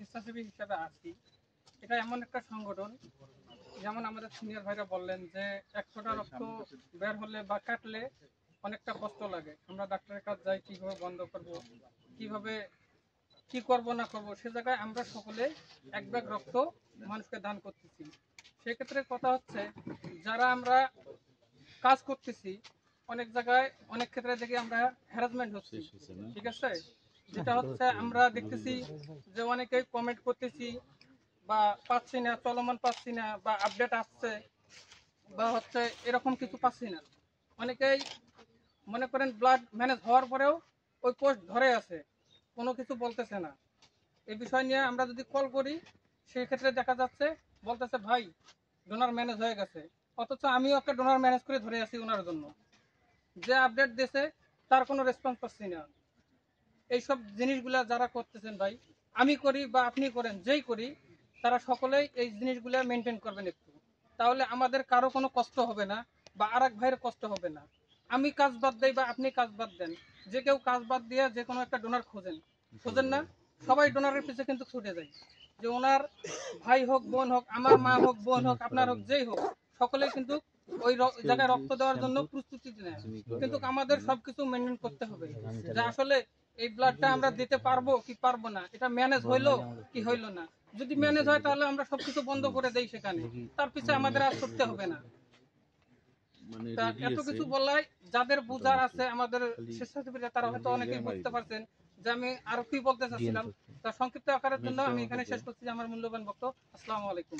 স্বেচ্ছাসেবী হিসেবে আছি, এটা এমন একটা সংগঠন, যেমন আমাদের সিনিয়র ভাইরা বললেন যে 100টা রক্ত বের হলে বা কাটলে অনেকটা কষ্ট লাগে। আমরা ডাক্তারের কাছে যাই, কিভাবে বন্ধ করব, কিভাবে কি করব না করব, সে জায়গায় আমরা সকলে এক ব্যাগ রক্ত মানুষকে দান করতেছি। সেক্ষেত্রে কথা হচ্ছে, যারা আমরা কাজ করতেছি, অনেক জায়গায় অনেক ক্ষেত্রে দেখি আমরা হ্যারাসমেন্ট হচ্ছি, ঠিক আছে? যেটা হচ্ছে আমরা দেখতেছি যে অনেকেই কমেন্ট করতেছি বা পাচ্ছি না, চলমান পাচ্ছি না, বা আপডেট আসছে বা হচ্ছে এরকম কিছু পাচ্ছি না। অনেকেই মনে করেন ব্লাড ম্যানেজ হওয়ার পরেও ওই পোস্ট ধরে আছে, কোনো কিছু বলতেছে না। এই বিষয় নিয়ে আমরা যদি কল করি, সেই ক্ষেত্রে দেখা যাচ্ছে বলতেছে ভাই ডোনার ম্যানেজ হয়ে গেছে, অথচ আমিও একটা ডোনার ম্যানেজ করে ধরে আছি ওনার জন্য। যে আপডেট দিয়েছে তার কোনো রেসপন্স পাচ্ছি না। এইসব জিনিসগুলা যারা করতেছেন ভাই, আমি করি বা আপনি করেন, যেই করি, তারা সকলেই এই জিনিসগুলা মেনটেন করবেন একটু। তাহলে আমাদের কারো কোনো কষ্ট হবে না বা আরেক ভাইয়ের কষ্ট হবে না। আমি কাজ বাদ দেই বা আপনি কাজ বাদ দেন, যে কেউ কাজ বাদ দিয়ে যে কোনো একটা ডোনার খোঁজেন না, সবাই ডোনারের পিছনে কিন্তু ছুটে যায়। যে ওনার ভাই হোক, বোন হোক, আমার মা হোক, বোন হোক, আপনার হোক, যেই হোক, সকলেই কিন্তু ওই জায়গায় রক্ত দেওয়ার জন্য প্রস্তুতি নেয়। কিন্তু আমাদের সবকিছু মেনটেন করতে হবে যে আসলে এই ব্লাডটা আমরা দিতে পারবো কি পারবো না, এটা ম্যানেজ হইলো কি হইলো না। যদি ম্যানেজ হয় তাহলে আমরা সবকিছু বন্ধ করে দেই সেখানে, তার পিছনে আমাদের আর ছুটতে হবে না। তা এত কিছু বলাই যাদের বুঝার আছে, আমাদের স্বেচ্ছাসেবীরা তারা হয়তো অনেকেই বুঝতে পারছেন যে আমি আরো কি বলতে চাচ্ছিলাম। তা সংক্ষিপ্ত আকারের জন্য আমি এখানে শেষ করছি আমার মূল্যবান বক্তব্য। আসসালামু আলাইকুম।